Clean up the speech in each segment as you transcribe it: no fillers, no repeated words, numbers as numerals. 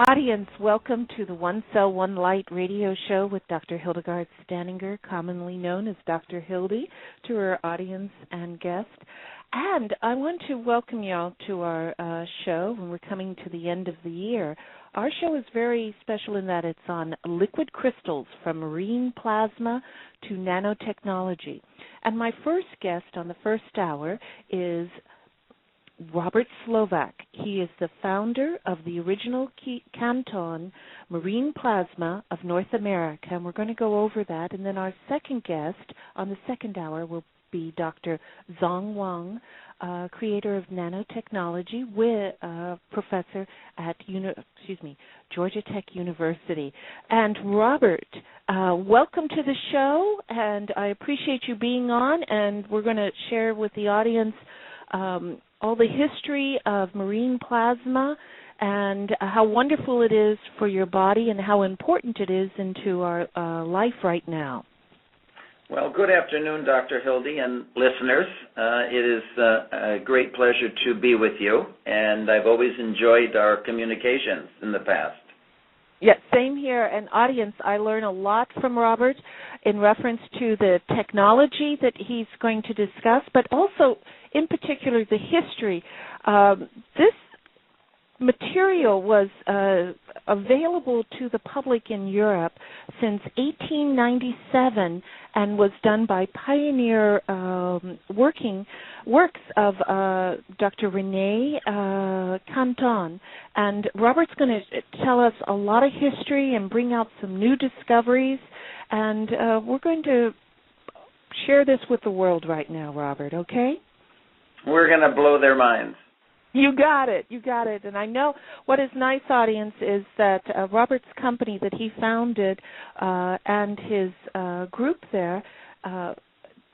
Audience, welcome to the One Cell, One Light radio show with Dr. Hildegarde Staninger, commonly known as Dr. Hildy, to our audience and guests. And I want to welcome y'all to our show when we're coming to the end of the year. Our show is very special in that it's on liquid crystals from marine plasma to nanotechnology. And my first guest on the first hour is Robert Slovak. He is the founder of the original Quinton Marine Plasma of North America, and we're going to go over that. And then our second guest on the second hour will be Dr. Zong Wang, creator of nanotechnology, with professor at Georgia Tech University. And Robert, welcome to the show, and I appreciate you being on. And we're going to share with the audience all the history of marine plasma and how wonderful it is for your body and how important it is into our life right now. Well, good afternoon, Dr. Hildy and listeners. It is a great pleasure to be with you, and I've always enjoyed our communications in the past. Yeah, same here. And audience, I learn a lot from Robert in reference to the technology that he's going to discuss, but also in particular the history. This material was available to the public in Europe since 1897 and was done by pioneer works of Dr. Rene Quinton. And Robert's going to tell us a lot of history and bring out some new discoveries, and we're going to share this with the world right now, Robert, okay? We're going to blow their minds. You got it. And I know what is nice, audience, is that Robert's company that he founded and his group there,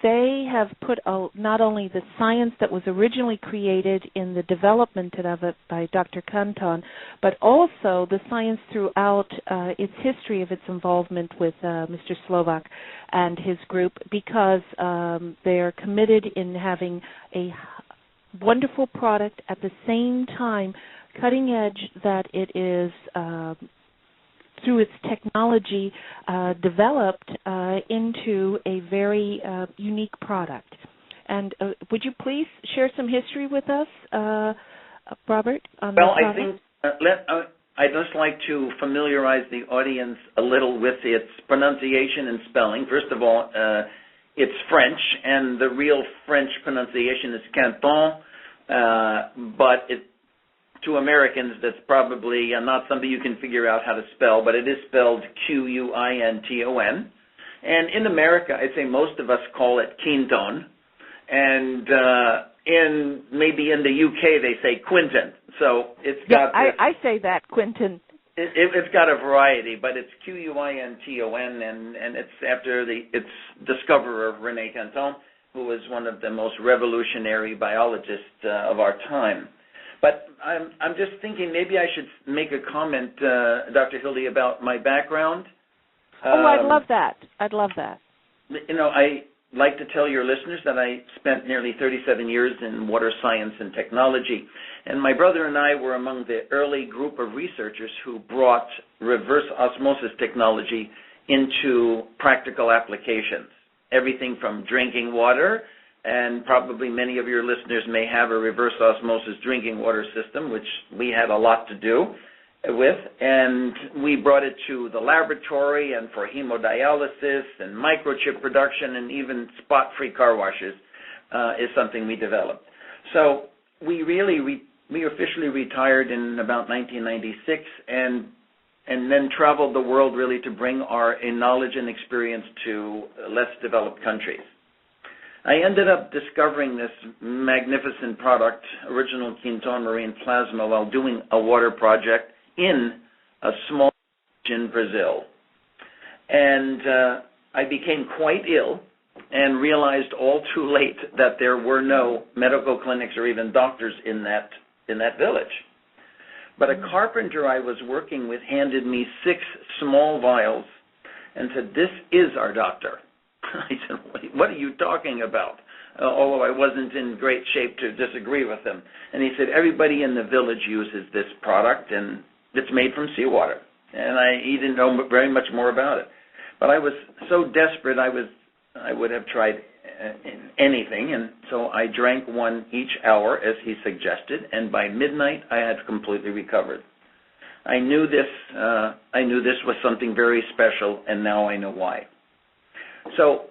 they have put not only the science that was originally created in the development of it by Dr. Quinton, but also the science throughout its history of its involvement with Mr. Slovak and his group, because they are committed in having a wonderful product at the same time, cutting edge that it is through its technology developed into a very unique product. And would you please share some history with us, Robert? Well, I think I'd just like to familiarize the audience a little with its pronunciation and spelling. First of all, it's French, and the real French pronunciation is Quinton, but to Americans, that's probably not something you can figure out how to spell, but it is spelled Quinton. And in America, I'd say most of us call it Quinton, and maybe in the UK they say Quinton. So it's got. Yeah, I say that, Quinton. It's got a variety, but it's Quinton, and it's after its discoverer, Rene Quinton, who was one of the most revolutionary biologists of our time. But I'm just thinking maybe I should make a comment, Dr. Hildy, about my background. I'd love that. You know, I like to tell your listeners that I spent nearly 37 years in water science and technology. And my brother and I were among the early group of researchers who brought reverse osmosis technology into practical applications. Everything from drinking water, and probably many of your listeners may have a reverse osmosis drinking water system, which we had a lot to do with, and we brought it to the laboratory and for hemodialysis and microchip production, and even spot-free car washes is something we developed. So we officially retired in about 1996, and then traveled the world really to bring our knowledge and experience to less developed countries. I ended up discovering this magnificent product, original Quinton Marine Plasma, while doing a water project in a small village in Brazil. And I became quite ill and realized all too late that there were no medical clinics or even doctors in that village. But a carpenter I was working with handed me 6 small vials and said, "This is our doctor." I said, "What are you talking about?" Although I wasn't in great shape to disagree with him. And he said, "Everybody in the village uses this product, and that's made from seawater. And he didn't know very much more about it. But I was so desperate, I would have tried anything, and so I drank one each hour as he suggested, and by midnight I had completely recovered. I knew this was something very special, and now I know why. So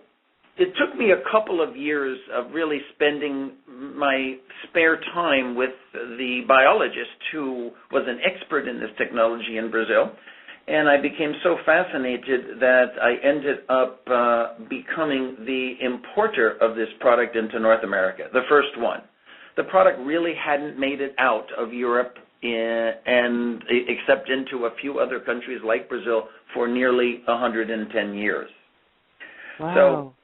it took me a couple of years of really spending my spare time with the biologist who was an expert in this technology in Brazil, and I became so fascinated that I ended up becoming the importer of this product into North America, the first one. The product really hadn't made it out of Europe and except into a few other countries like Brazil for nearly 110 years. Wow. So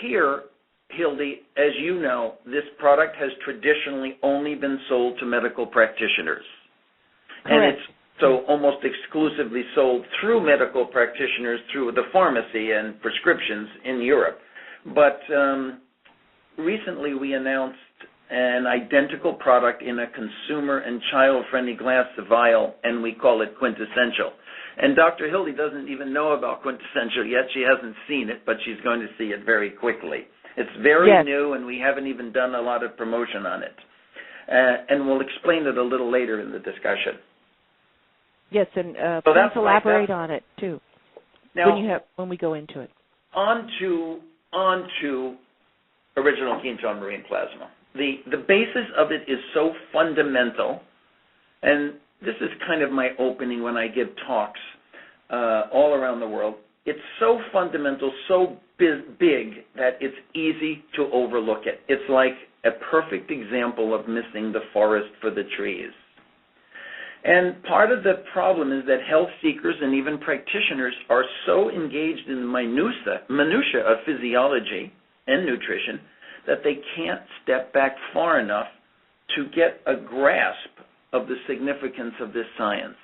here, Hildy, as you know, this product has traditionally only been sold to medical practitioners. Correct. And it's so almost exclusively sold through medical practitioners through the pharmacy and prescriptions in Europe. But recently we announced an identical product in a consumer and child-friendly glass vial, and we call it Quintessential. And Dr. Hildy doesn't even know about Quintessential yet. She hasn't seen it, but she's going to see it very quickly. It's very new, and we haven't even done a lot of promotion on it. And we'll explain it a little later in the discussion. Yes, and so please elaborate on it, too, now, when we go into it. On to original Quinton Marine Plasma. The basis of it is so fundamental, and this is kind of my opening when I give talks all around the world. It's so fundamental, so big that it's easy to overlook it. It's like a perfect example of missing the forest for the trees. And part of the problem is that health seekers and even practitioners are so engaged in the minutia of physiology and nutrition that they can't step back far enough to get a grasp of the significance of this science.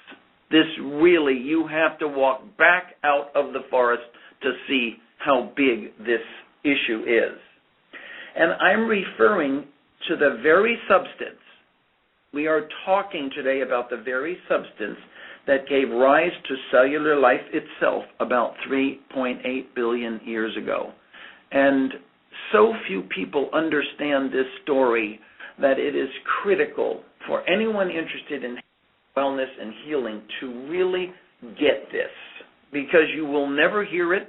This really, you have to walk back out of the forest to see how big this issue is. And I'm referring to the very substance. We are talking today about the very substance that gave rise to cellular life itself about 3.8 billion years ago. And so few people understand this story that it is critical for anyone interested in wellness and healing to really get this, because you will never hear it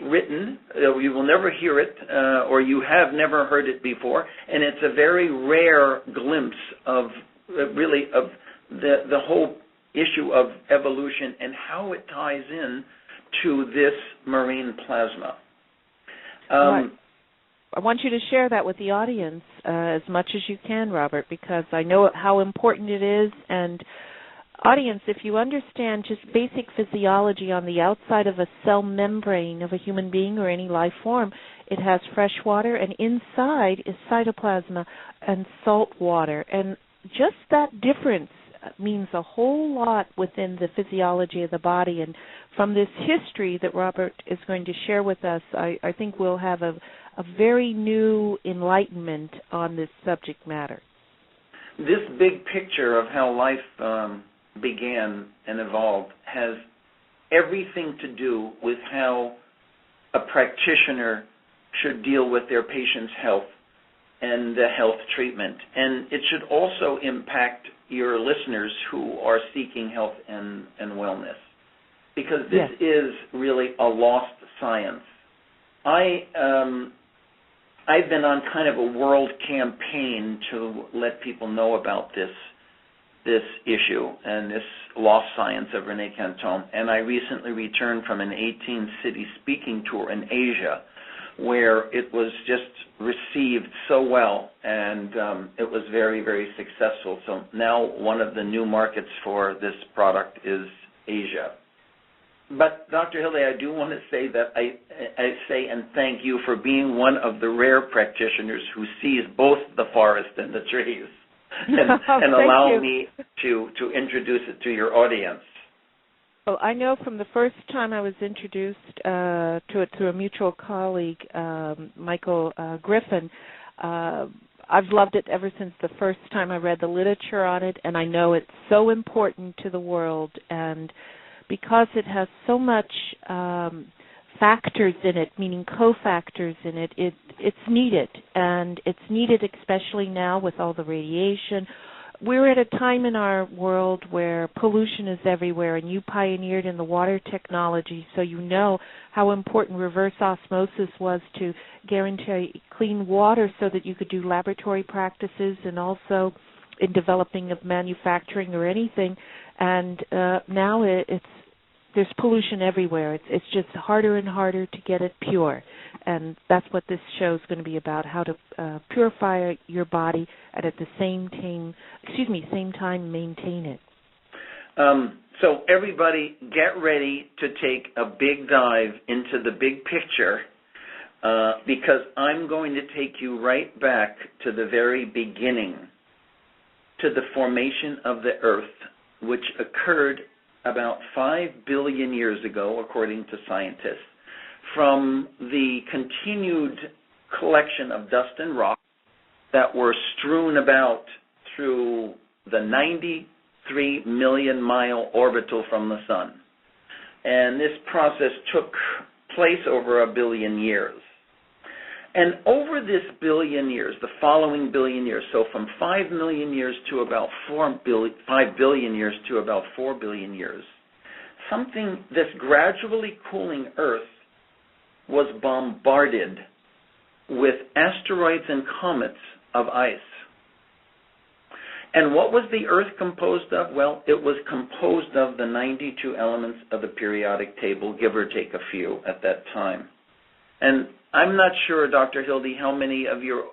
written, you will never hear it, or you have never heard it before, and it's a very rare glimpse of really of the whole issue of evolution and how it ties in to this marine plasma. Right. I want you to share that with the audience as much as you can, Robert, because I know how important it is. And audience, if you understand just basic physiology on the outside of a cell membrane of a human being or any life form, it has fresh water, and inside is cytoplasma and salt water. And just that difference means a whole lot within the physiology of the body. And from this history that Robert is going to share with us, I think we'll have a very new enlightenment on this subject matter. This big picture of how life began and evolved has everything to do with how a practitioner should deal with their patient's health and the health treatment. And it should also impact your listeners who are seeking health and wellness, because this is really a lost science. I've been on kind of a world campaign to let people know about this issue and this lost science of René Quinton. And I recently returned from an 18-city speaking tour in Asia, where it was just received so well, and it was very, very successful. So now one of the new markets for this product is Asia. But Dr. Hilde, I do want to say that I say and thank you for being one of the rare practitioners who sees both the forest and the trees, and allow me to introduce it to your audience. Well, I know from the first time I was introduced to it through a mutual colleague, Michael Griffin, I've loved it ever since the first time I read the literature on it, and I know it's so important to the world. And because it has so much factors in it, meaning cofactors in it, it's needed. And it's needed especially now with all the radiation. We're at a time in our world where pollution is everywhere, and you pioneered in the water technology, so you know how important reverse osmosis was to guarantee clean water so that you could do laboratory practices and also in developing of manufacturing or anything. And now there's pollution everywhere. It's just harder and harder to get it pure. And that's what this show is going to be about, how to purify your body and at the same time maintain it. So everybody get ready to take a big dive into the big picture because I'm going to take you right back to the very beginning, to the formation of the Earth, which occurred about 5 billion years ago, according to scientists, from the continued collection of dust and rock that were strewn about through the 93 million mile orbital from the sun. And this process took place over 1 billion years. And over this billion years, the following billion years, so from 5 million years to about 5 billion years to about 4 billion years, this gradually cooling Earth was bombarded with asteroids and comets of ice. And what was the Earth composed of? Well, it was composed of the 92 elements of the periodic table, give or take a few at that time. And I'm not sure, Dr. Hildy, how many of your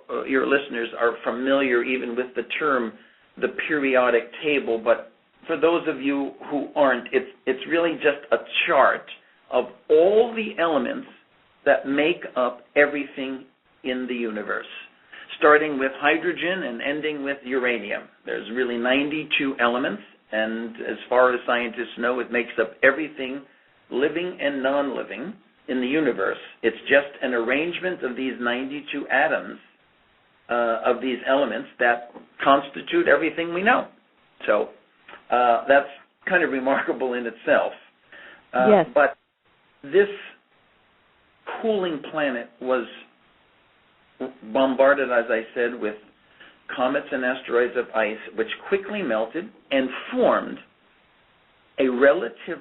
listeners are familiar even with the term the periodic table, but for those of you who aren't, it's really just a chart of all the elements that make up everything in the universe, starting with hydrogen and ending with uranium. There's really 92 elements, and as far as scientists know, it makes up everything living and non-living in the universe. It's just an arrangement of these 92 atoms of these elements that constitute everything we know. So that's kind of remarkable in itself. Yes. But this cooling planet was bombarded, as I said, with comets and asteroids of ice, which quickly melted and formed a relative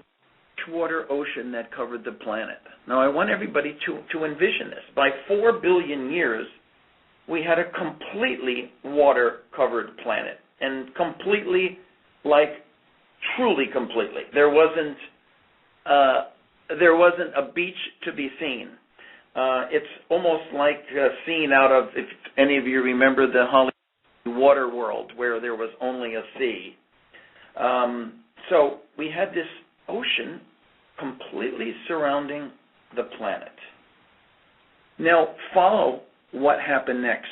water ocean that covered the planet. Now, I want everybody to envision this. By 4 billion years, we had a completely water-covered planet, and completely, like truly completely. There wasn't a beach to be seen. It's almost like a scene out of, if any of you remember the Hollywood Water World, where there was only a sea. So we had this ocean completely surrounding the planet. Now, follow what happened next.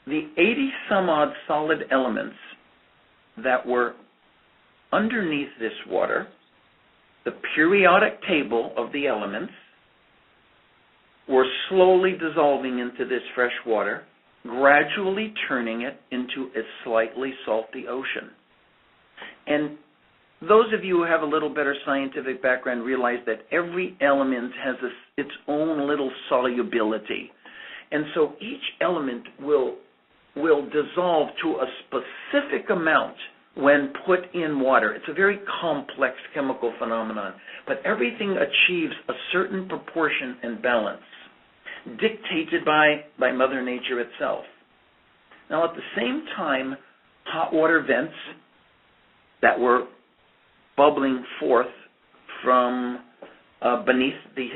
The 80-some-odd solid elements that were underneath this water, the periodic table of the elements, were slowly dissolving into this fresh water, gradually turning it into a slightly salty ocean. And those of you who have a little better scientific background realize that every element has its own little solubility. And so each element will dissolve to a specific amount when put in water. It's a very complex chemical phenomenon, but everything achieves a certain proportion and balance, dictated by Mother Nature itself. Now, at the same time, hot water vents that were bubbling forth from beneath the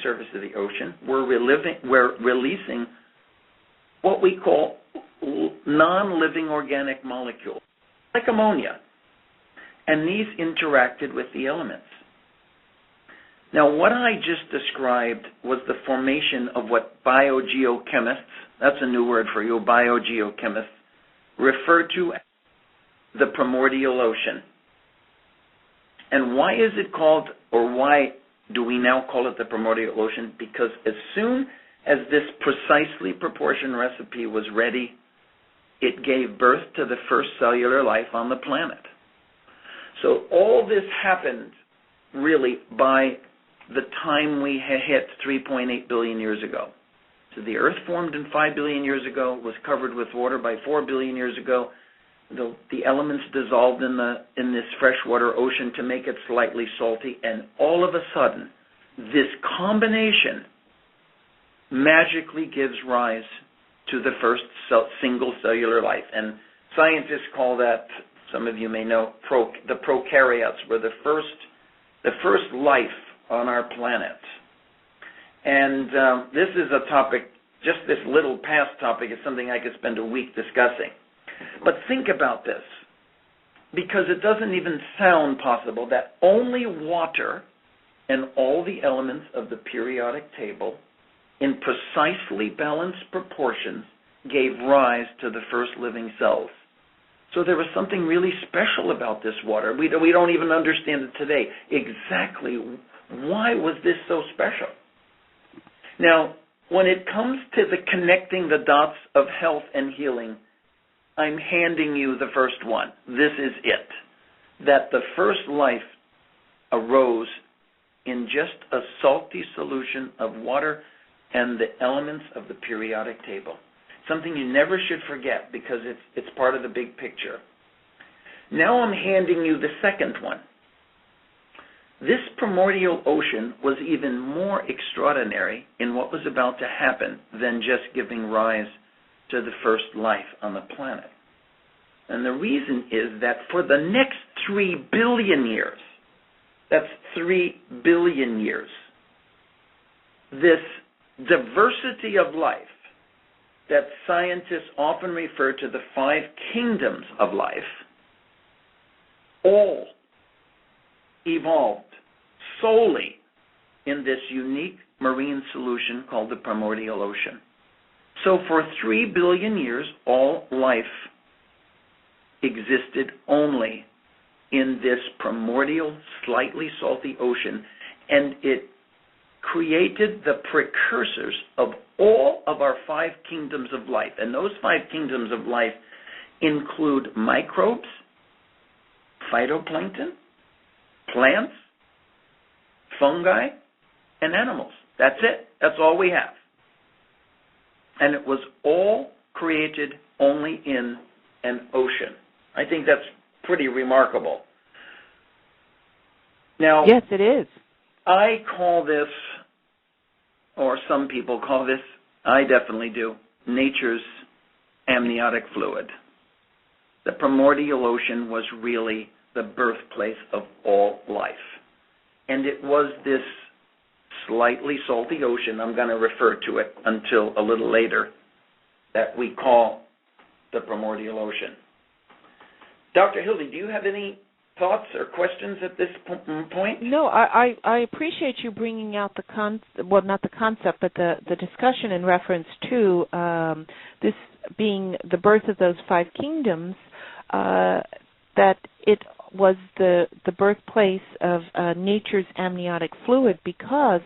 surface of the ocean were releasing what we call non-living organic molecules, like ammonia. And these interacted with the elements. Now, what I just described was the formation of what biogeochemists, that's a new word for you, biogeochemists, refer to as the primordial ocean. And why is it called, or why do we now call it the primordial ocean? Because as soon as this precisely proportioned recipe was ready, it gave birth to the first cellular life on the planet. So all this happened really by the time we had hit 3.8 billion years ago. So the Earth formed in 5 billion years ago, was covered with water by 4 billion years ago. The elements dissolved in this freshwater ocean to make it slightly salty, and all of a sudden, this combination magically gives rise to the first single cellular life. And scientists call that, some of you may know, the prokaryotes were the first life on our planet. And this is a topic, just this little past topic is something I could spend a week discussing. But think about this, because it doesn't even sound possible that only water and all the elements of the periodic table in precisely balanced proportions gave rise to the first living cells. So there was something really special about this water. We don't even understand it today. Exactly why was this so special? Now, when it comes to the connecting the dots of health and healing, I'm handing you the first one. This is it. That the first life arose in just a salty solution of water and the elements of the periodic table. Something you never should forget because it's part of the big picture. Now I'm handing you the second one. This primordial ocean was even more extraordinary in what was about to happen than just giving rise to the first life on the planet. And the reason is that for the next 3 billion years, that's 3 billion years, this diversity of life that scientists often refer to the 5 kingdoms of life, all evolved solely in this unique marine solution called the primordial ocean. So for 3 billion years, all life existed only in this primordial, slightly salty ocean, and it created the precursors of all of our 5 kingdoms of life. And those 5 kingdoms of life include microbes, phytoplankton, plants, fungi, and animals. That's it. That's all we have. And it was all created only in an ocean. I think that's pretty remarkable. Now, yes, it is. I call this, or some people call this, I definitely do, nature's amniotic fluid. The primordial ocean was really the birthplace of all life. And it was this slightly salty ocean, I'm going to refer to it until a little later, that we call the primordial ocean. Dr. Hildy, do you have any thoughts or questions at this point? No, I appreciate you bringing out not the concept, but the discussion in reference to this being the birth of those 5 kingdoms, that it was the birthplace of nature's amniotic fluid, because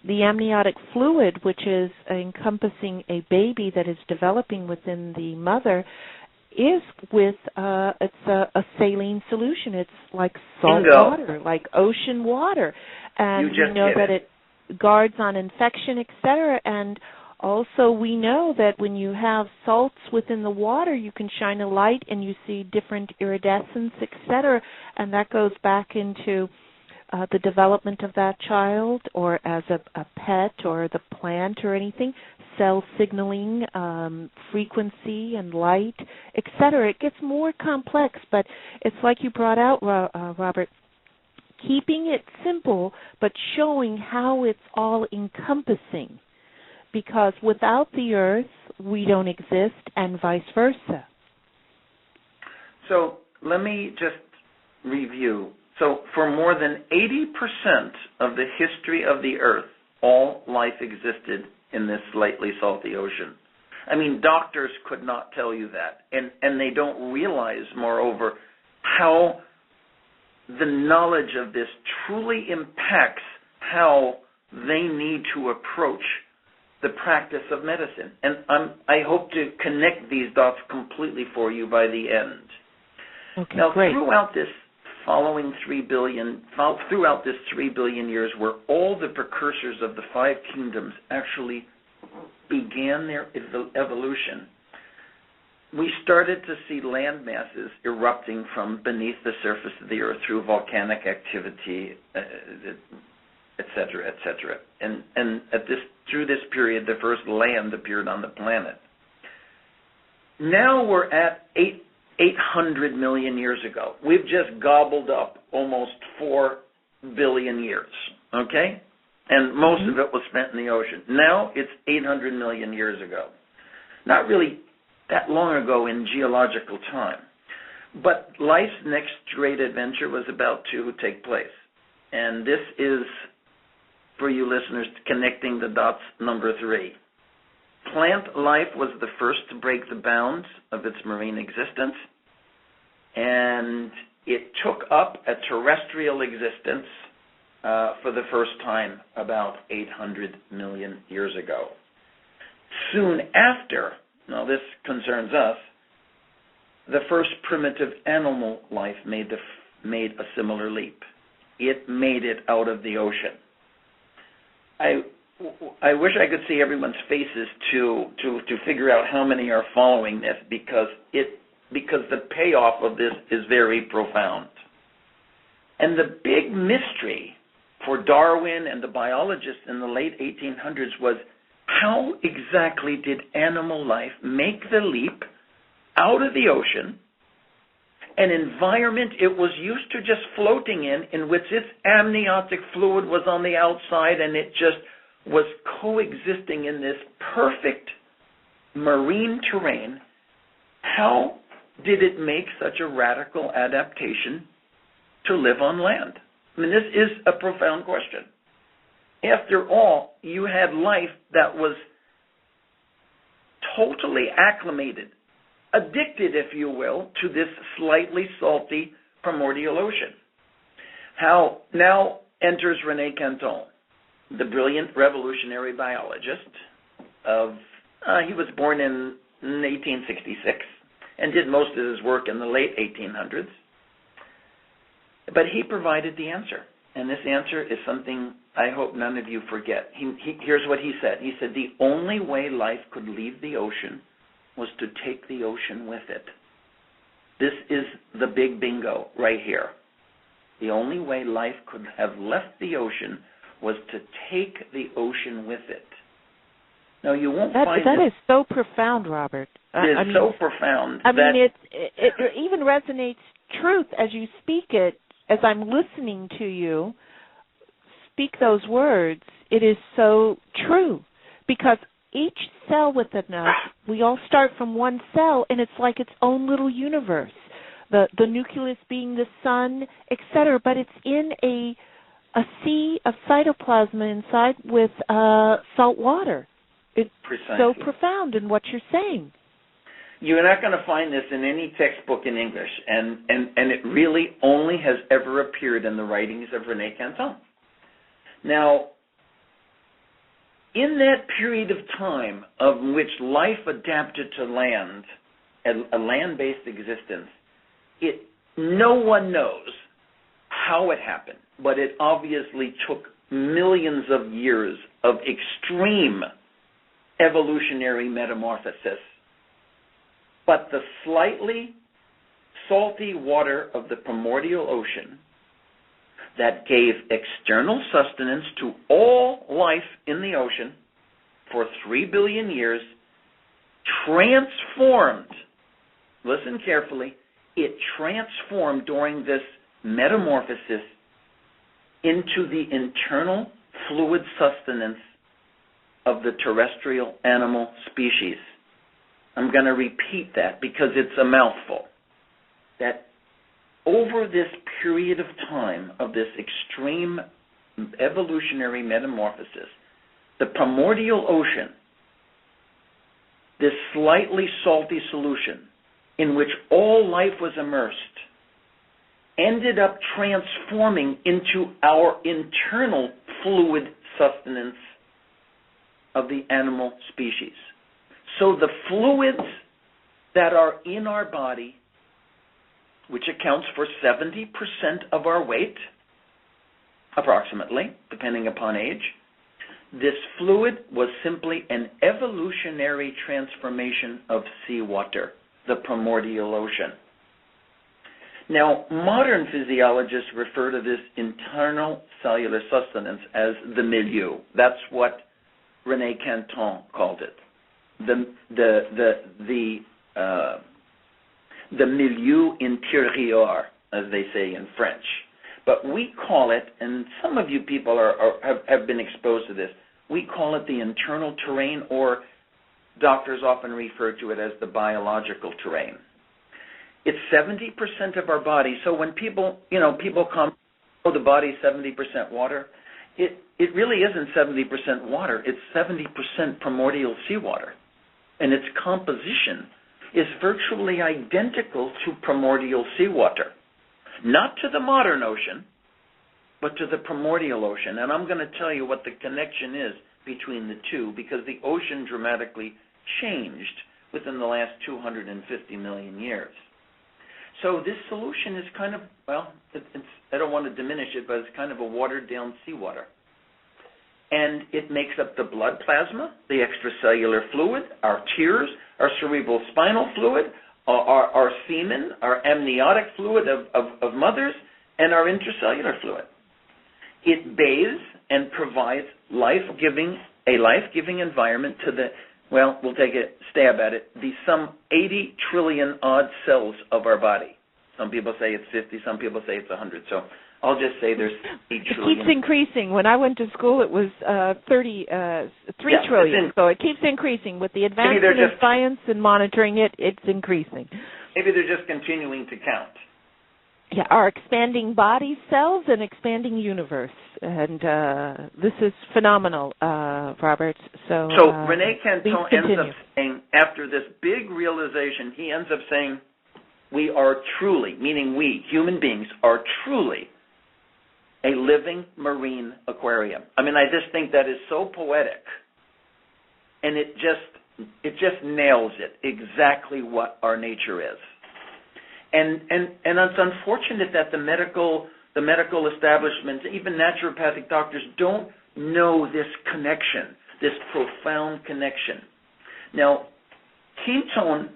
the amniotic fluid, which is encompassing a baby that is developing within the mother, is with it's a saline solution. It's like salt water, like ocean water, and we know that it guards on infection, etc. And also we know that when you have salts within the water, you can shine a light and you see different iridescence, etc. And that goes back into the development of that child, or as a pet or the plant or anything, cell signaling, frequency and light, etc. It gets more complex, but it's like you brought out, Robert, keeping it simple but showing how it's all encompassing, because without the earth we don't exist, and vice versa. So let me just review. So for more than 80% of the history of the earth, all life existed in this slightly salty ocean. I mean, doctors could not tell you that. And they don't realize, moreover, how the knowledge of this truly impacts how they need to approach the practice of medicine. And I hope to connect these dots completely for you by the end. Okay, now, great. throughout this 3 billion years, where all the precursors of the 5 kingdoms actually began their evolution, we started to see land masses erupting from beneath the surface of the earth through volcanic activity, et cetera, et cetera. And through this period, the first land appeared on the planet. Now we're at 800 million years ago. We've just gobbled up almost 4 billion years, okay? And most of it was spent in the ocean. Now it's 800 million years ago. Not really that long ago in geological time. But life's next great adventure was about to take place. And this is, for you listeners, connecting the dots, number 3. Plant life was the first to break the bounds of its marine existence, and it took up a terrestrial existence for the first time about 800 million years ago. Soon after, now this concerns us, the first primitive animal life made a similar leap. It made it out of the ocean. I wish I could see everyone's faces to figure out how many are following this, because the payoff of this is very profound. And the big mystery for Darwin and the biologists in the late 1800s was, how exactly did animal life make the leap out of the ocean, an environment it was used to just floating in which its amniotic fluid was on the outside, and it just was coexisting in this perfect marine terrain? How did it make such a radical adaptation to live on land? I mean, this is a profound question. After all, you had life that was totally acclimated, addicted, if you will, to this slightly salty primordial ocean. How now enters René Quinton, the brilliant revolutionary biologist. He was born in 1866 and did most of his work in the late 1800s. But he provided the answer, and this answer is something I hope none of you forget. Here's what he said. He said, the only way life could leave the ocean was to take the ocean with it. This is the big bingo right here. The only way life could have left the ocean was to take the ocean with it. Now, you won't find that is so profound, Robert. It is so profound. It even resonates truth as you speak it. As I'm listening to you speak those words, it is so true, because each cell within us, we all start from one cell, and it's like its own little universe. The nucleus being the sun, etc. But it's in a sea of cytoplasm inside with salt water. It's so profound in what you're saying. You're not going to find this in any textbook in English, and it really only has ever appeared in the writings of René Quinton. Now, in that period of time of which life adapted to land, a land-based existence, no one knows how it happened, but it obviously took millions of years of extreme evolutionary metamorphosis. But the slightly salty water of the primordial ocean that gave external sustenance to all life in the ocean for 3 billion years transformed, listen carefully, it transformed during this metamorphosis into the internal fluid sustenance of the terrestrial animal species. I'm going to repeat that because it's a mouthful. That over this period of time of this extreme evolutionary metamorphosis, the primordial ocean, this slightly salty solution in which all life was immersed, ended up transforming into our internal fluid sustenance of the animal species. So the fluids that are in our body, which accounts for 70% of our weight, approximately, depending upon age, this fluid was simply an evolutionary transformation of seawater, the primordial ocean. Now, modern physiologists refer to this internal cellular sustenance as the milieu. That's what René Quinton called it. The milieu intérieur, as they say in French. But we call it, and some of you people have been exposed to this, we call it the internal terrain, or doctors often refer to it as the biological terrain. It's 70% of our body. So when people come, oh, the body's 70% water, it really isn't 70% water. It's 70% primordial seawater. And its composition is virtually identical to primordial seawater. Not to the modern ocean, but to the primordial ocean. And I'm going to tell you what the connection is between the two, because the ocean dramatically changed within the last 250 million years. So this solution is kind of, well, I don't want to diminish it, but it's kind of a watered-down seawater. And it makes up the blood plasma, the extracellular fluid, our tears, our cerebral spinal fluid, our semen, our amniotic fluid of mothers, and our intracellular fluid. It bathes and provides a life-giving environment to the, well, we'll take a stab at it, the some 80 trillion odd cells of our body. Some people say it's 50, some people say it's 100. So I'll just say there's 8 trillion. It keeps increasing. When I went to school, it was 3 trillion. So it keeps increasing. With the advancement of science and monitoring it, it's increasing. Maybe they're just continuing to count. Yeah, our expanding body cells and expanding universe. And this is phenomenal, Robert. So René Quinton ends up saying, after this big realization, he ends up saying, we are truly, meaning we, human beings, are truly a living marine aquarium. I mean, I just think that is so poetic. And it just nails it, exactly what our nature is. And it's unfortunate that the medical establishment, even naturopathic doctors, don't know this connection, this profound connection. Now, Quinton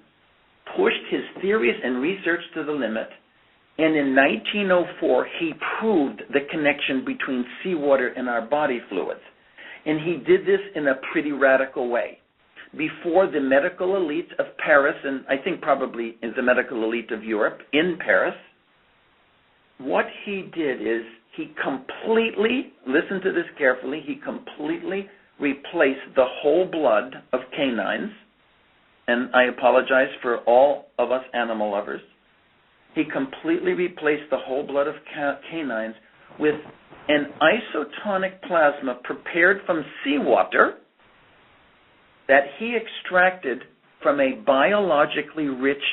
pushed his theories and research to the limit, and in 1904 he proved the connection between seawater and our body fluids. And he did this in a pretty radical way. Before the medical elite of Paris, and I think probably is the medical elite of Europe, in Paris, what he did is he completely, listen to this carefully, he completely replaced the whole blood of canines, and I apologize for all of us animal lovers. He completely replaced the whole blood of canines with an isotonic plasma prepared from seawater that he extracted from a biologically rich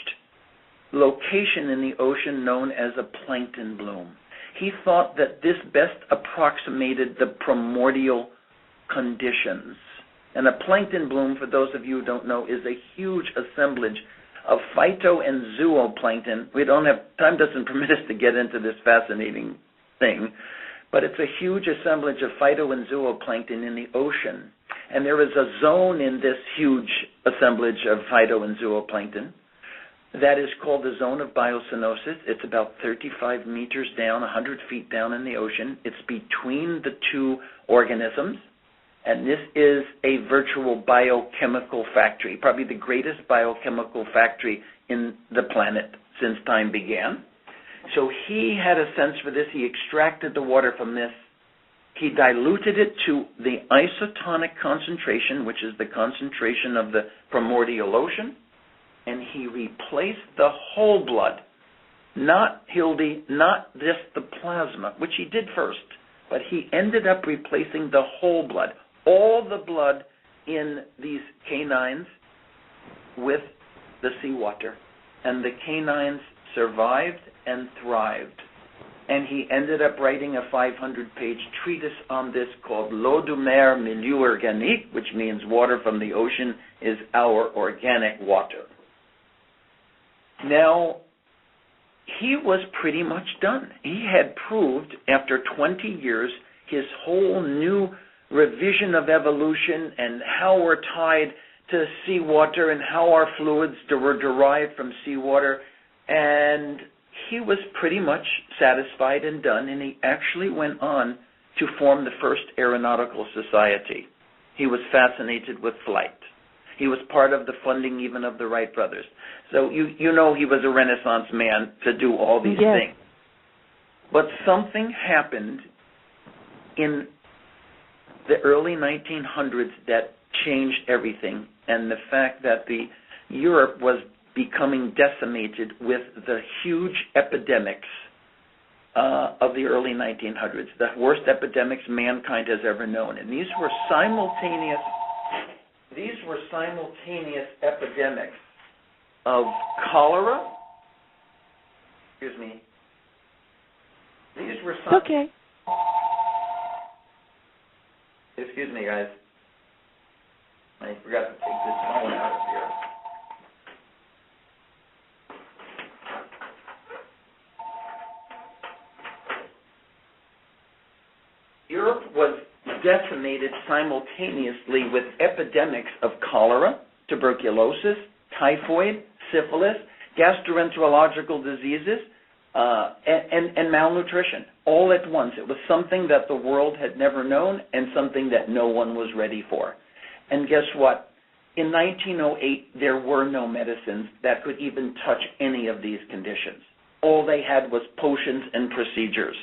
location in the ocean known as a plankton bloom. He thought that this best approximated the primordial conditions. And a plankton bloom, for those of you who don't know, is a huge assemblage of phyto and zooplankton. Time doesn't permit us to get into this fascinating thing, but it's a huge assemblage of phyto and zooplankton in the ocean. And there is a zone in this huge assemblage of phyto and zooplankton that is called the zone of biocenosis. It's about 35 meters down, 100 feet down in the ocean. It's between the two organisms. And this is a virtual biochemical factory, probably the greatest biochemical factory in the planet since time began. So he had a sense for this. He extracted the water from this. He diluted it to the isotonic concentration, which is the concentration of the primordial ocean, and he replaced the whole blood, not just the plasma, which he did first, but he ended up replacing the whole blood, all the blood in these canines with the seawater. And the canines survived and thrived and he ended up writing a 500-page treatise on this called L'eau de mer milieu organique, which means water from the ocean is our organic water. Now, he was pretty much done. He had proved, after 20 years, his whole new revision of evolution and how we're tied to seawater and how our fluids were derived from seawater, and he was pretty much satisfied and done, and he actually went on to form the first aeronautical society. He was fascinated with flight. He was part of the funding even of the Wright brothers. So you know he was a Renaissance man to do all these things. But something happened in the early 1900s that changed everything, and the fact that Europe was becoming decimated with the huge epidemics of the early 1900s, the worst epidemics mankind has ever known. And these were simultaneous epidemics of cholera. Excuse me. These were okay. Excuse me, guys. I forgot to take this phone out of here. Europe was decimated simultaneously with epidemics of cholera, tuberculosis, typhoid, syphilis, gastroenterological diseases, and malnutrition, all at once. It was something that the world had never known and something that no one was ready for. And guess what? In 1908, there were no medicines that could even touch any of these conditions. All they had was potions and procedures.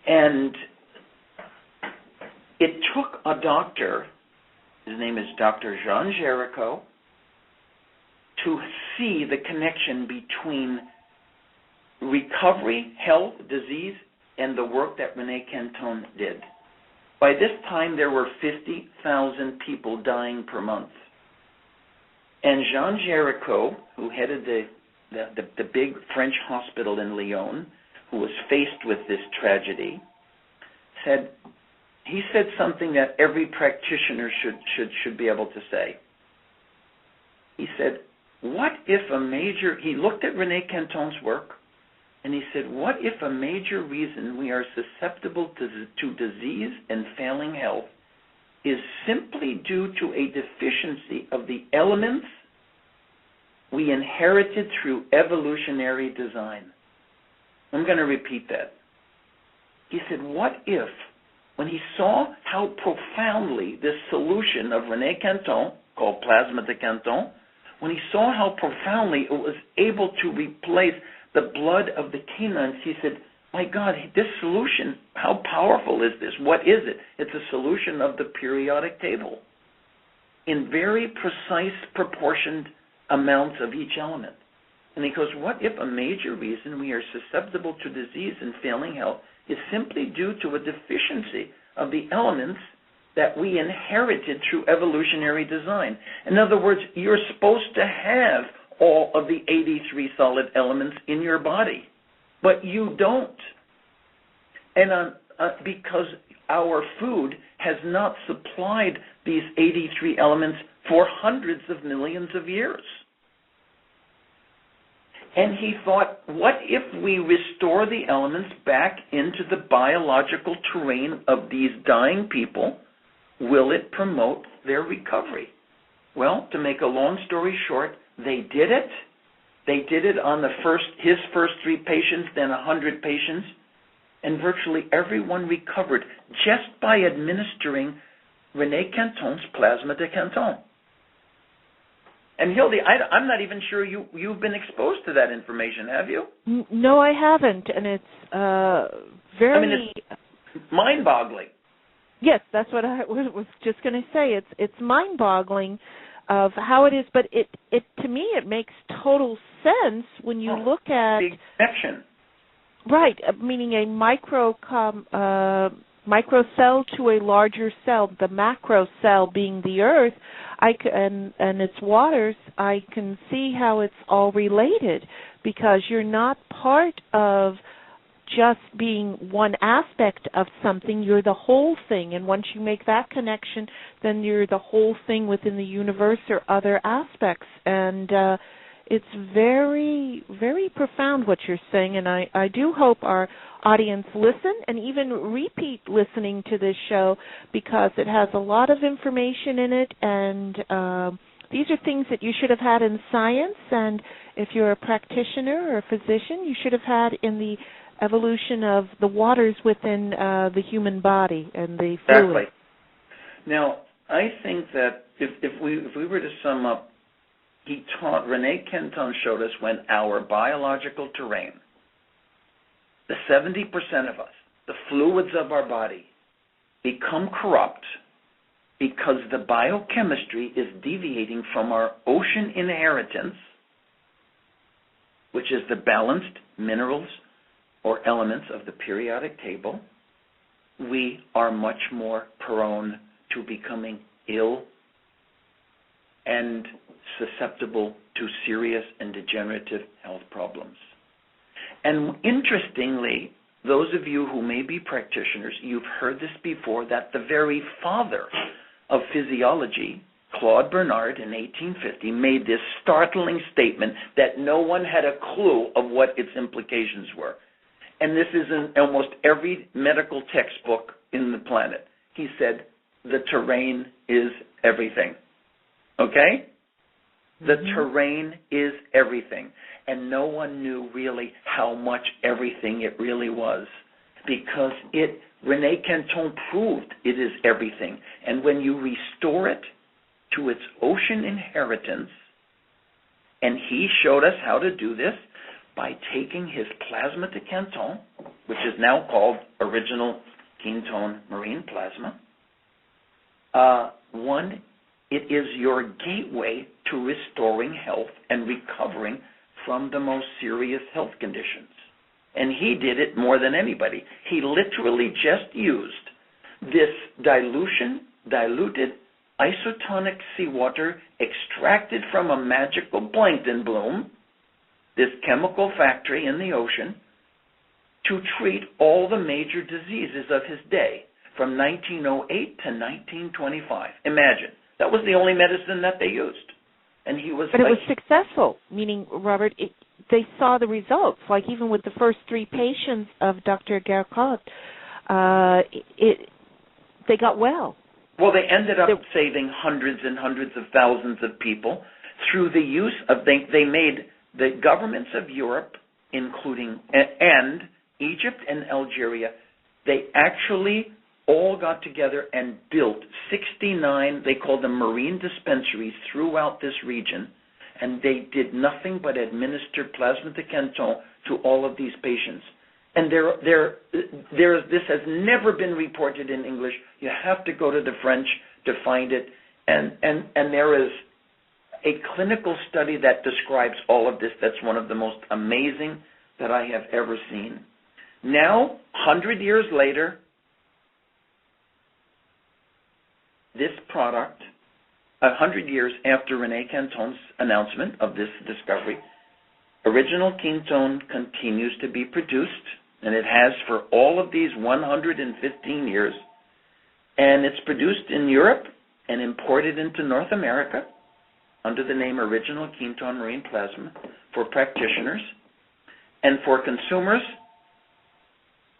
And it took a doctor, his name is Dr. Jean Géricault, to see the connection between recovery, health, disease, and the work that René Quinton did. By this time, there were 50,000 people dying per month. And Jean Géricault, who headed the big French hospital in Lyon, who was faced with this tragedy, said something that every practitioner should be able to say. He said, what if he looked at René Quinton's work, and he said, what if a major reason we are susceptible to disease and failing health is simply due to a deficiency of the elements we inherited through evolutionary design? I'm going to repeat that. He said, what if, when he saw how profoundly this solution of René Quinton, called Plasma de Quinton, when he saw how profoundly it was able to replace the blood of the canines, he said, my God, this solution, how powerful is this? What is it? It's a solution of the periodic table in very precise proportioned amounts of each element. And he goes, what if a major reason we are susceptible to disease and failing health is simply due to a deficiency of the elements that we inherited through evolutionary design? In other words, you're supposed to have all of the 83 solid elements in your body, but you don't. And because our food has not supplied these 83 elements for hundreds of millions of years. And he thought, what if we restore the elements back into the biological terrain of these dying people? Will it promote their recovery? Well, to make a long story short, they did it. They did it on his first 3 patients, then 100 patients, and virtually everyone recovered just by administering René Quinton's Plasma de Quinton. And Hildy, I'm not even sure you've been exposed to that information, have you? No, I haven't, and it's very... it's mind-boggling. Yes, that's what I was just going to say. It's mind-boggling of how it is, but it to me it makes total sense when you look at the connection. Right, meaning a micro cell to a larger cell, the macro cell being the Earth, and its waters. I can see how it's all related, because you're not part of just being one aspect of something. You're the whole thing, and once you make that connection, then you're the whole thing within the universe or other aspects. And it's very, very profound what you're saying, and I do hope our audience listen and even repeat listening to this show, because it has a lot of information in it, and these are things that you should have had in science, and if you're a practitioner or a physician, you should have had in the evolution of the waters within the human body and the fluid. Exactly. Now, I think that if we were to sum up, Rene Quinton showed us when our biological terrain, the 70% of us, the fluids of our body, become corrupt because the biochemistry is deviating from our ocean inheritance, which is the balanced minerals or elements of the periodic table, we are much more prone to becoming ill and susceptible to serious and degenerative health problems. And interestingly, those of you who may be practitioners, you've heard this before, that the very father of physiology, Claude Bernard, in 1850, made this startling statement that no one had a clue of what its implications were. And this is in almost every medical textbook in the planet. He said, the terrain is everything. Okay? The terrain is everything. And no one knew really how much everything it really was, because René Quinton proved it is everything. And when you restore it to its ocean inheritance, and he showed us how to do this by taking his Plasma de Quinton, which is now called Original Quinton Marine Plasma. One, it is your gateway to restoring health and recovering from the most serious health conditions. And he did it more than anybody. He literally just used this diluted isotonic seawater extracted from a magical plankton bloom, this chemical factory in the ocean, to treat all the major diseases of his day from 1908 to 1925. Imagine. That was the only medicine that they used. And he was. But it was successful, meaning, Robert, they saw the results. Like even with the first 3 patients of Dr. Hildegarde, they got well. Well, they ended up saving hundreds and hundreds of thousands of people through the use of, they made the governments of Europe, including, and Egypt and Algeria, they actually all got together and built 69, they called them marine dispensaries throughout this region, and they did nothing but administer Plasma de Quinton to all of these patients. And this has never been reported in English. You have to go to the French to find it. And there is a clinical study that describes all of this. That's one of the most amazing that I have ever seen. Now, 100 years later, this product, 100 years after René Quinton's announcement of this discovery, Original Quinton continues to be produced, and it has for all of these 115 years. And it's produced in Europe and imported into North America under the name Original Quinton Marine Plasma for practitioners. And for consumers,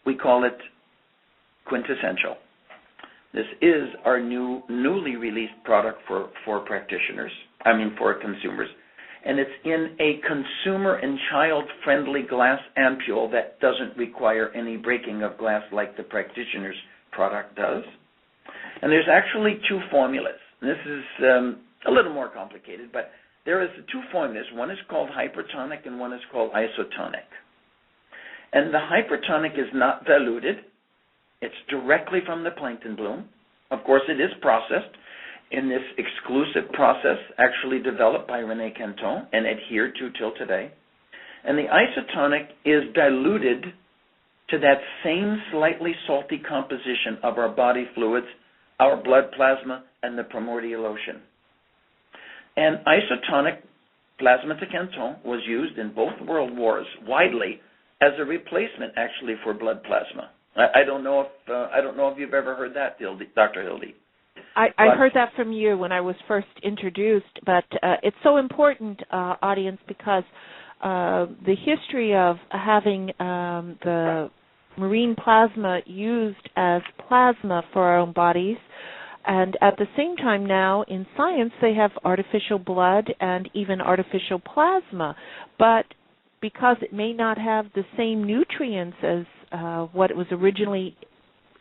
we call it quintessential. This is our newly released product for practitioners, for consumers. And it's in a consumer and child-friendly glass ampule that doesn't require any breaking of glass like the practitioner's product does. And there's actually 2 formulas. This is a little more complicated, but there is 2 formulas. One is called hypertonic and one is called isotonic. And the hypertonic is not diluted. It's directly from the plankton bloom. Of course, it is processed in this exclusive process actually developed by René Quinton and adhered to till today. And the isotonic is diluted to that same slightly salty composition of our body fluids, our blood plasma, and the primordial ocean. And isotonic Plasma de Quinton was used in both world wars widely as a replacement, actually, for blood plasma. I don't know if you've ever heard that, Dr. Hildy. I heard that from you when I was first introduced, but it's so important, audience, because the history of having the marine plasma used as plasma for our own bodies, and at the same time now in science they have artificial blood and even artificial plasma, but because it may not have the same nutrients as what it was originally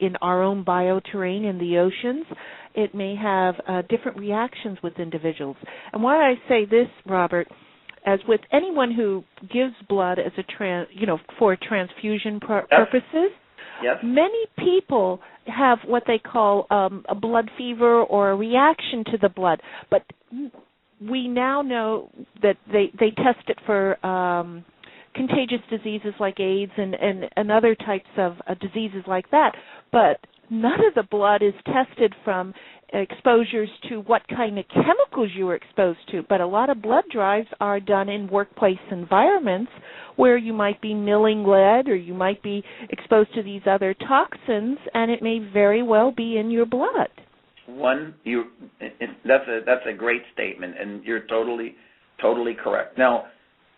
in our own bioterrain in the oceans, it may have different reactions with individuals. And why I say this, Robert, as with anyone who gives blood as for transfusion purposes, yes. Many people have what they call a blood fever or a reaction to the blood, but we now know that they test it for contagious diseases like AIDS and other types of diseases like that, but none of the blood is tested from exposures to what kind of chemicals you were exposed to, but a lot of blood drives are done in workplace environments where you might be milling lead or you might be exposed to these other toxins, and it may very well be in your blood. That's a great statement, and you're totally correct. Now,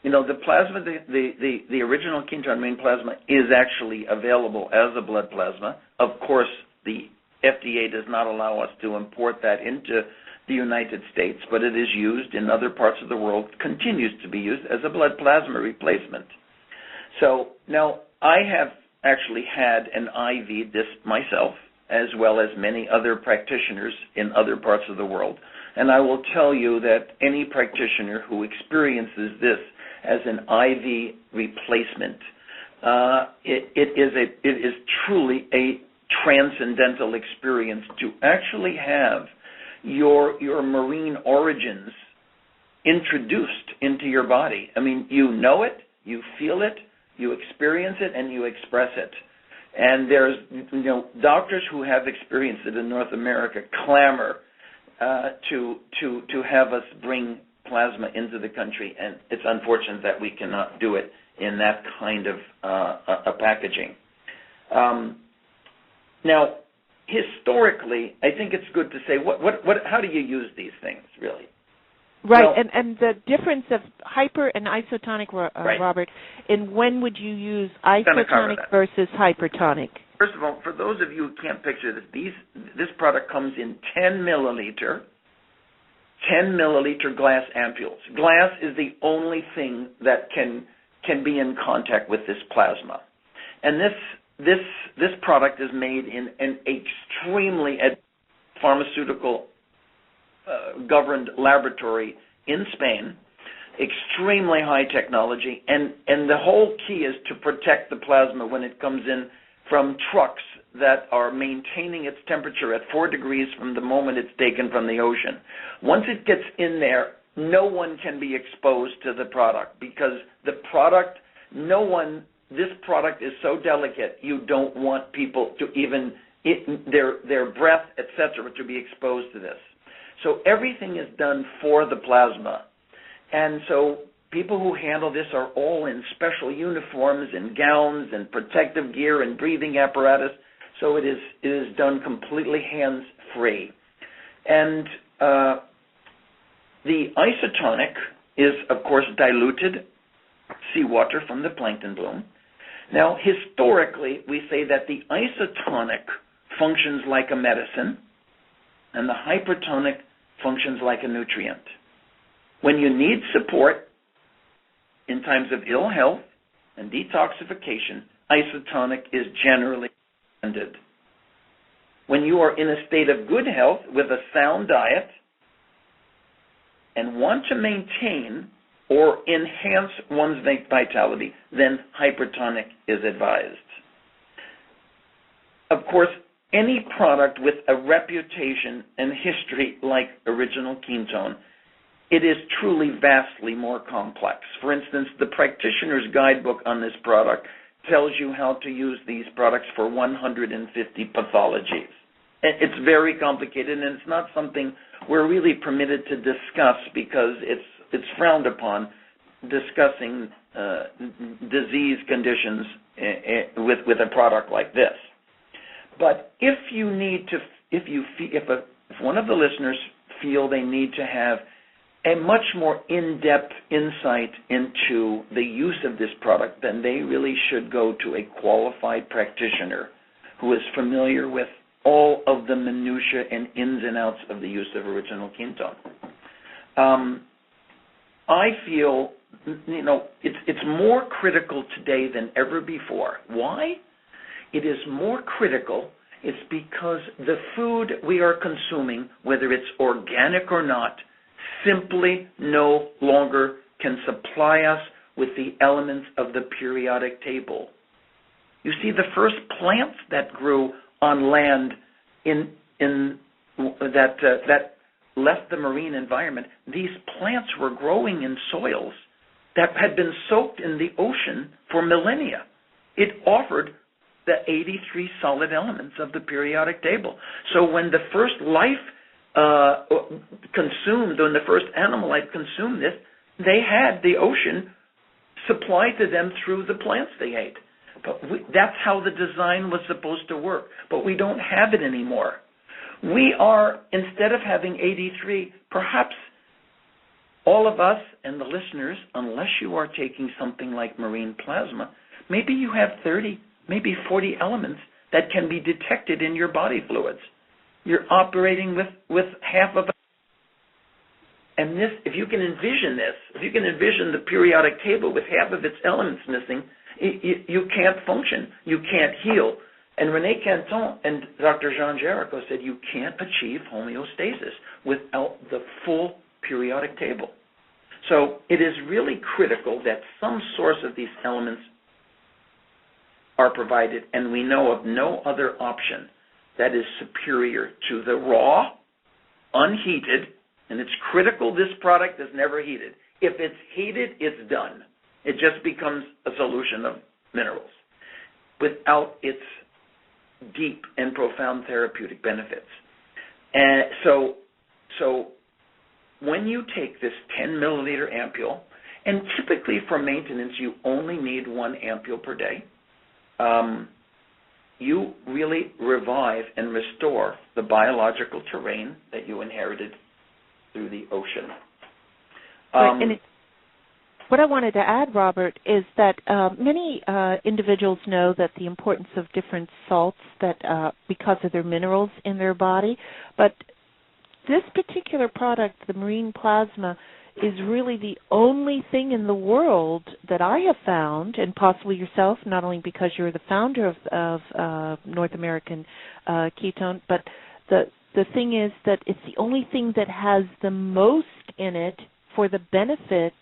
the plasma, the original Quinton Marine Plasma is actually available as a blood plasma. Of course, the FDA does not allow us to import that into the United States, but it is used in other parts of the world, continues to be used as a blood plasma replacement. So now I have actually had an IV this myself, as well as many other practitioners in other parts of the world. And I will tell you that any practitioner who experiences this as an IV replacement, it is truly a transcendental experience to actually have your marine origins introduced into your body. I mean, you know it, you feel it, you experience it, and you express it. And there's, doctors who have experienced it in North America clamor to have us bring plasma into the country, and it's unfortunate that we cannot do it in that kind of a packaging. Now, historically, I think it's good to say, how do you use these things, really? Right, well, and the difference of hyper and isotonic, right. Robert, in when would you use isotonic versus hypertonic? First of all, for those of you who can't picture this, this product comes in 10 milliliter glass ampules. Glass is the only thing that can be in contact with this plasma. And this product is made in an extremely pharmaceutical governed laboratory in Spain, extremely high technology, and the whole key is to protect the plasma when it comes in from trucks that are maintaining its temperature at 4 degrees from the moment it's taken from the ocean. Once it gets in there, no one can be exposed to the product because this product is so delicate, you don't want people to even, their breath, etc., to be exposed to this. So everything is done for the plasma. And so people who handle this are all in special uniforms and gowns and protective gear and breathing apparatus. So it is done completely hands-free. And the isotonic is, of course, diluted seawater from the plankton bloom. Now, historically, we say that the isotonic functions like a medicine, and the hypertonic functions like a nutrient. When you need support in times of ill health and detoxification, isotonic is generally recommended. When you are in a state of good health with a sound diet and want to maintain or enhance one's vitality, then hypertonic is advised. Of course, any product with a reputation and history like Original Quinton, it is truly vastly more complex. For instance, the practitioner's guidebook on this product tells you how to use these products for 150 pathologies. It's very complicated, and it's not something we're really permitted to discuss because it's frowned upon discussing disease conditions with a product like this. But if one of the listeners feel they need to have a much more in-depth insight into the use of this product, then they really should go to a qualified practitioner who is familiar with all of the minutia and ins and outs of the use of original Quinton. I feel, it's more critical today than ever before. Why? It is more critical. It's because the food we are consuming, whether it's organic or not, simply no longer can supply us with the elements of the periodic table. You see, the first plants that grew on land that left the marine environment, these plants were growing in soils that had been soaked in the ocean for millennia. It offered the 83 solid elements of the periodic table. So when the first life when the first animal life consumed this, they had the ocean supplied to them through the plants they ate. But that's how the design was supposed to work. But we don't have it anymore. We are, instead of having 83, perhaps all of us and the listeners, unless you are taking something like marine plasma, maybe you have 30, maybe 40 elements that can be detected in your body fluids. You're operating with half of it. And this, if you can envision this, if you can envision the periodic table with half of its elements missing, you can't function. You can't heal. And René Quinton and Dr. Jean Jericho said you can't achieve homeostasis without the full periodic table. So it is really critical that some source of these elements are provided, and we know of no other option that is superior to the raw, unheated, and it's critical this product is never heated. If it's heated, it's done. It just becomes a solution of minerals without its deep and profound therapeutic benefits. And so when you take this 10 milliliter ampule, and typically for maintenance you only need 1 ampule per day, you really revive and restore the biological terrain that you inherited through the ocean. What I wanted to add, Robert, is that many individuals know that the importance of different salts that because of their minerals in their body, but this particular product, the marine plasma, is really the only thing in the world that I have found, and possibly yourself, not only because you're the founder of North American Ketone, but the thing is that it's the only thing that has the most in it for the benefit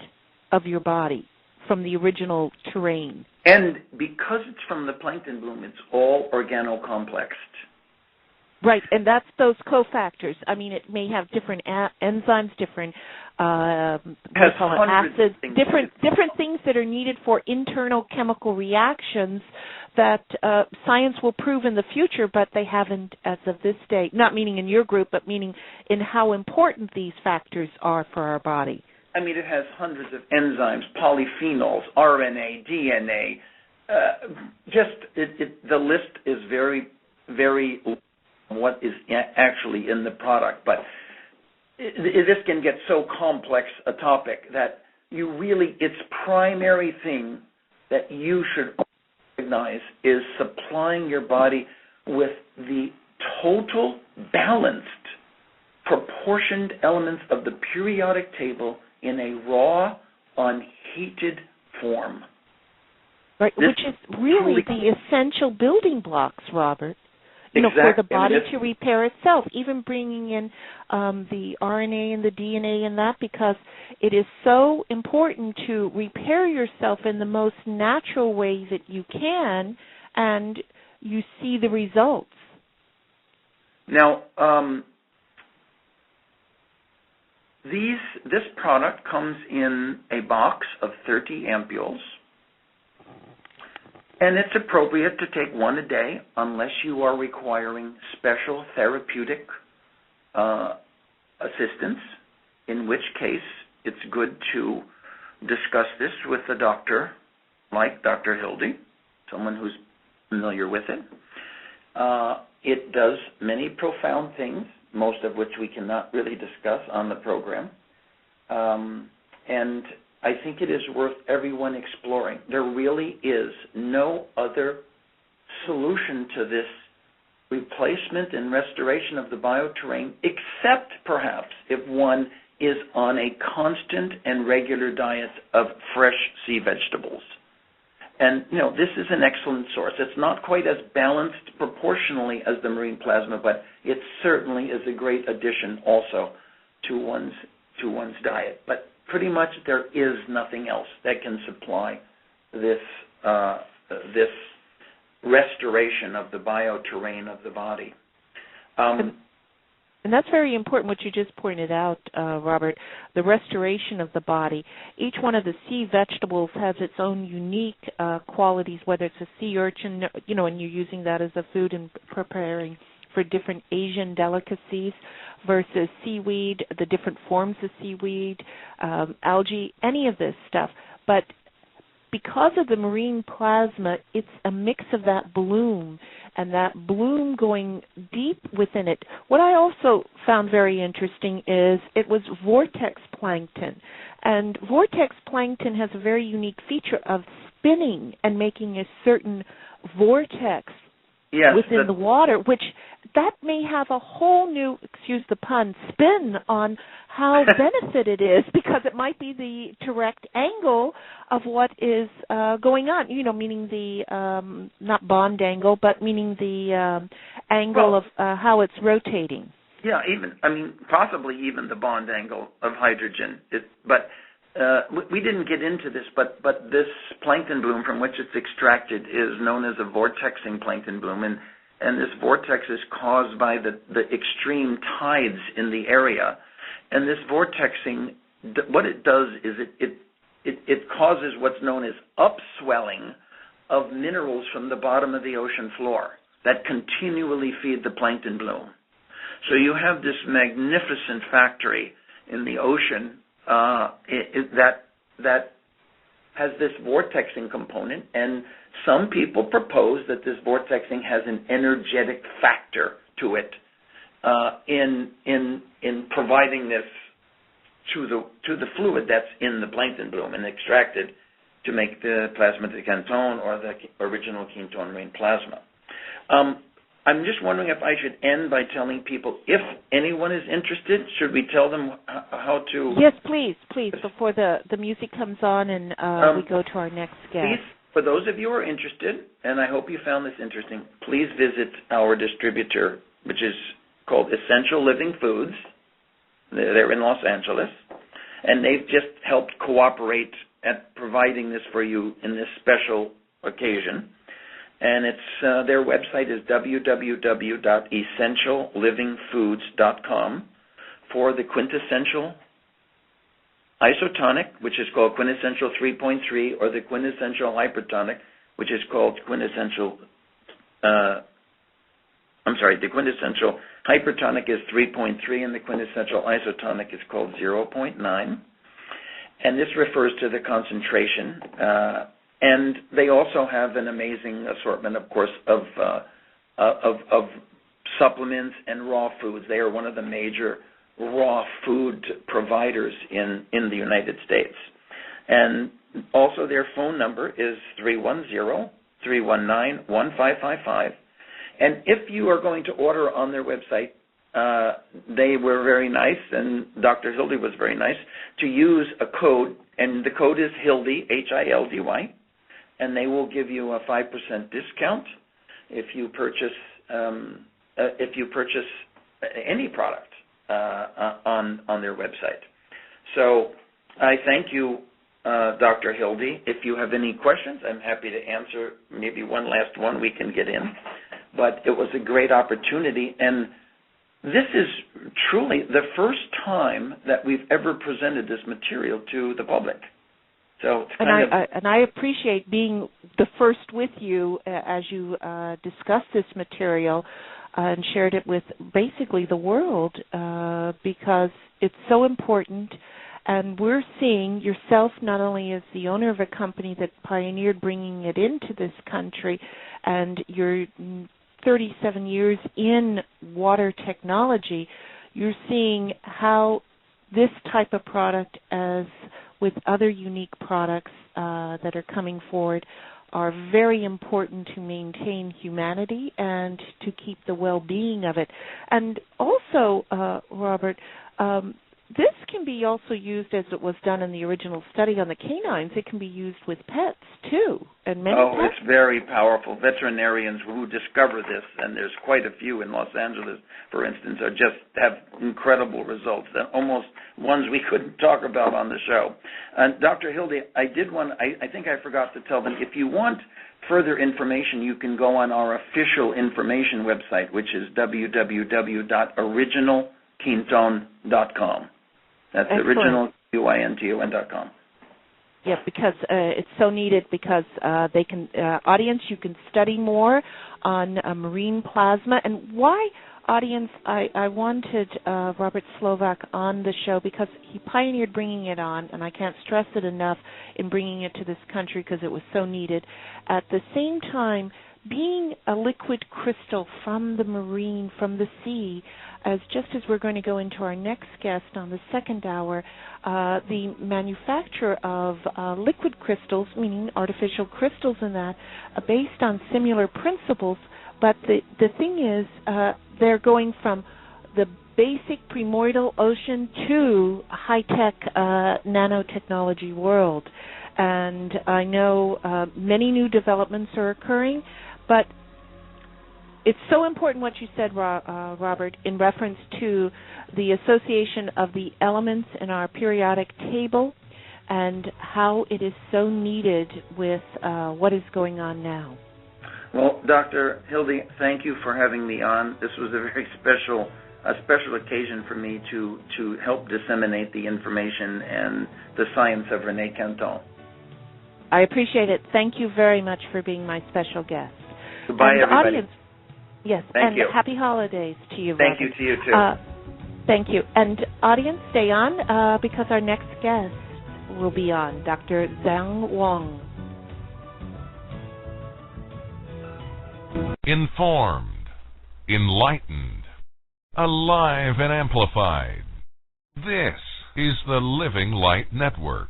of your body from the original terrain. And because it's from the plankton bloom, it's all organocomplexed. Right, and that's those cofactors. I mean, it may have different enzymes, different acids, different things that are needed for internal chemical reactions that science will prove in the future, but they haven't as of this day. Not meaning in your group, but meaning in how important these factors are for our body. I mean, it has hundreds of enzymes, polyphenols, RNA, DNA. The list is very, very what is actually in the product. But this can get so complex a topic that its primary thing that you should recognize is supplying your body with the total balanced, proportioned elements of the periodic table in a raw, unheated form. Right, which is really the essential building blocks, Robert. Exactly. For the body to repair itself, even bringing in the RNA and the DNA and that, because it is so important to repair yourself in the most natural way that you can, and you see the results. Now, this product comes in a box of 30 ampules, and it's appropriate to take 1 a day unless you are requiring special therapeutic assistance, in which case it's good to discuss this with a doctor like Dr. Hilde, someone who's familiar with it. It does many profound things, most of which we cannot really discuss on the program. And I think it is worth everyone exploring. There really is no other solution to this replacement and restoration of the bioterrain, except perhaps if one is on a constant and regular diet of fresh sea vegetables. And, this is an excellent source. It's not quite as balanced proportionally as the marine plasma, but it certainly is a great addition also to one's diet. But pretty much there is nothing else that can supply this restoration of the bioterrain of the body. And that's very important, what you just pointed out, Robert, the restoration of the body. Each one of the sea vegetables has its own unique qualities, whether it's a sea urchin, and you're using that as a food and preparing for different Asian delicacies, versus seaweed, the different forms of seaweed, algae, any of this stuff. But because of the marine plasma, it's a mix of that bloom, and that bloom going deep within it. What I also found very interesting is it was vortex plankton. And vortex plankton has a very unique feature of spinning and making a certain vortex within the water, which that may have a whole new, excuse the pun, spin on how benefited it is, because it might be the direct angle of what is going on, meaning the, not bond angle, but meaning the angle of how it's rotating. Yeah, possibly even the bond angle of hydrogen. We didn't get into this, but this plankton bloom from which it's extracted is known as a vortexing plankton bloom, and this vortex is caused by the extreme tides in the area. And this vortexing, what it does is it causes what's known as upswelling of minerals from the bottom of the ocean floor that continually feed the plankton bloom. So you have this magnificent factory in the ocean that has this vortexing component, and some people propose that this vortexing has an energetic factor to it in providing this to the fluid that's in the plankton bloom and extracted to make the Plasma de Quinton or the original Quinton Marine Plasma. I'm just wondering if I should end by telling people, if anyone is interested, should we tell them how to... Yes, please, before the music comes on and we go to our next guest. Please, for those of you who are interested, and I hope you found this interesting, please visit our distributor, which is called Essential Living Foods. They're in Los Angeles, and they've just helped cooperate at providing this for you in this special occasion. And it's their website is www.essentiallivingfoods.com for the quintessential isotonic, which is called quintessential 3.3, or the quintessential hypertonic, which is called quintessential, the quintessential hypertonic is 3.3 and the quintessential isotonic is called 0.9. And this refers to the concentration. And they also have an amazing assortment, of course, of supplements and raw foods. They are one of the major raw food providers in the United States. And also their phone number is 310-319-1555. And if you are going to order on their website, they were very nice, and Dr. Hilde was very nice, to use a code, and the code is Hildy, Hildy, and they will give you a 5% discount if you purchase any product on their website. So I thank you, Dr. Hilde. If you have any questions, I'm happy to answer. Maybe one last one we can get in. But it was a great opportunity, and this is truly the first time that we've ever presented this material to the public. So it's and I appreciate being the first with you as you discussed this material and shared it with basically the world because it's so important, And we're seeing yourself not only as the owner of a company that pioneered bringing it into this country, and you're 37 years in water technology, you're seeing how this type of product, as with other unique products that are coming forward, are very important to maintain humanity and to keep the well-being of it. And also, Robert, this can be also used, as it was done in the original study on the canines, it can be used with pets too. And many pets. It's very powerful. Veterinarians who discover this, and there's quite a few in Los Angeles, for instance, are just have incredible results, and almost ones we couldn't talk about on the show. And Dr. Hilde, I think I forgot to tell them, if you want further information, you can go on our official information website, which is www.originalquinton.com. That's originalquinton.com. Yeah, because it's so needed, because they can, audience, you can study more on marine plasma. And why, audience, I wanted Robert Slovak on the show because he pioneered bringing it on, and I can't stress it enough in bringing it to this country because it was so needed. At the same time, being a liquid crystal from the marine, from the sea, just as we're going to go into our next guest on the second hour, the manufacture of liquid crystals, meaning artificial crystals in that, based on similar principles, but the thing is they're going from the basic primordial ocean to high-tech nanotechnology world. And I know many new developments are occurring, but it's so important what you said, Robert, in reference to the association of the elements in our periodic table and how it is so needed with what is going on now. Well, Dr. Hilde, thank you for having me on. This was a very special occasion for me to help disseminate the information and the science of René Quinton. I appreciate it. Thank you very much for being my special guest. Goodbye, everybody. Audience, yes, thank you. Happy holidays to you, Thank Robert. you to you, too. Thank you. And audience, stay on because our next guest will be on, Dr. Zhang Wang. Informed, enlightened, alive and amplified. This is the Living Light Network.